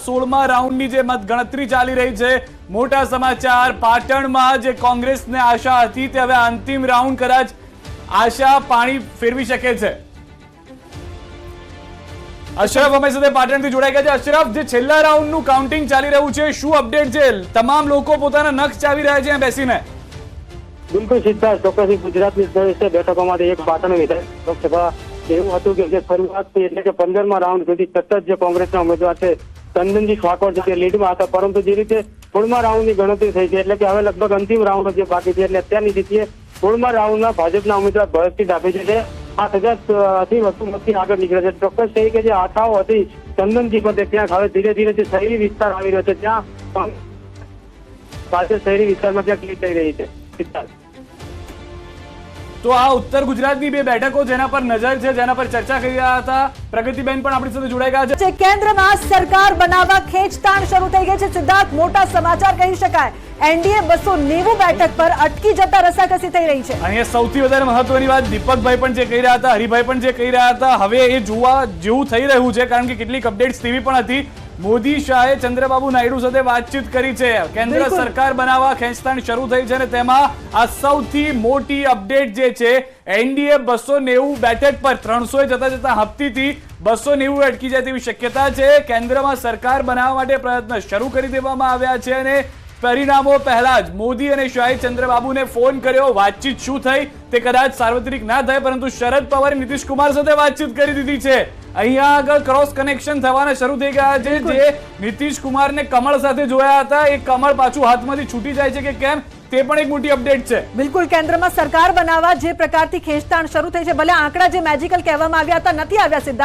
16મા રાઉન્ડની જે મતગણતરી ચાલી રહી છે, મોટા સમાચાર પાટણમાં જે કોંગ્રેસને આશા હતી તે હવે અંતિમ રાઉન્ડ કદાચ આશા પાણી ફેરવી શકે છે। અશરફ અમારી સાથે પાટણથી જોડાઈ ગયા છે। અશરફ, જે છેલ્લા રાઉન્ડનું કાઉન્ટિંગ ચાલી રહ્યું છે, શું અપડેટ છે? તમામ લોકો પોતાના નખ ચાવી રહ્યા છે અહીંયા બેસીને। બિલકુલ સિદ્ધાર્થ, ચોક્કસથી ગુજરાતની 23 બેઠકોમાંથી એક પાટણ વિધાનસભા લોકસભા એવું હતું કે જે શરૂઆતથી એટલે કે 15મા રાઉન્ડ સુધી સતત જે કોંગ્રેસના ઉમેદવાર છે ચંદનજી ઠાકોર જે લીડમાં હતા, પરંતુ જે રીતે 16મા રાઉન્ડની ગણતરી થઈ છે એટલે કે હવે લગભગ અંતિમ રાઉન્ડ જે બાકી છે, એટલે અત્યારની સ્થિતિએ 16મા રાઉન્ડમાં ભાજપના ઉમેદવાર ભરતસિંહ ડાભી છે 8,000થી વધુ મતથી આગળ નીકળે છે। ચોક્કસ છે કે જે આશાઓ હતી ચંદનજી પર ત્યાં હવે ધીરે ધીરે જે શહેરી વિસ્તાર આવી રહ્યો છે ત્યાં પાસે શહેરી વિસ્તારમાં ત્યાં ક્લિક થઈ રહી છે સિદ્ધાર્થ। તો આ ઉત્તર ગુજરાતની બે બેઠકો જેના પર નજર છે, જેના પર ચર્ચા કરી રહ્યા હતા, પ્રગતિબેન પણ આપણી સાથે જોડાઈ ગયા છે। કેન્દ્રમાં સરકાર બનાવવા ખેંચતાણ શરૂ થઈ ગઈ છે સિદ્ધાર્થ, મોટા સમાચાર કહી શકાય। એનડીએ 290 બેઠક પર અટકી જતા રસાકસી થઈ રહી છે। અહીંયા સૌથી વધારે મહત્વની વાત દીપકભાઈ પણ જે કહી રહ્યા હતા, હરિભાઈ પણ જે કહી રહ્યા હતા, હવે એ જોવા જેવું થઈ રહ્યું છે, કારણ કે કેટલીક અપડેટ્સ તેવી પણ હતી। મોદી શાહે ચંદ્રબાબુ નાયડુ સાથે વાતચીત કરી છે, કેન્દ્ર સરકાર બનાવવા ખેંચતાણ શરૂ થઈ છે, અને તેમાં આ સૌથી મોટી અપડેટ જે છે, એનડીએ 290 બેઠક પર 300 જતા જતા હપ્તીથી 290 અટકી જાય તેવી શક્યતા છે। કેન્દ્રમાં સરકાર બનાવવા માટે પ્રયત્ન શરૂ કરી દેવામાં આવ્યા છે, અને પરિણામો પહેલા જ મોદી અને શાહે ચંદ્રબાબુને ફોન કર્યો। વાતચીત શું થઈ તે કદાચ સાર્વત્રિક ના થાય, પરંતુ શરદ પવારે નીતિશ કુમાર સાથે વાતચીત કરી દીધી છે। અહીંયા આગળ ક્રોસ કનેક્શન થવાના શરૂ થઈ ગયા છે। જે નીતિશ કુમારને કમળ સાથે જોયા હતા, એ કમળ પાછું હાથમાંથી છૂટી જાય છે કે કેમ, તે પણ એક મોટી અપડેટ છે। બિલકુલ, કેન્દ્રમાં સરકાર બનાવવા જે પ્રકારથી ખેંચતાણ શરૂ થઈ છે, ભલે આંકડા જે મેજિકલ કહેવામાં આવ્યા હતા નથી આવ્યા સિદ્ધાર્થ।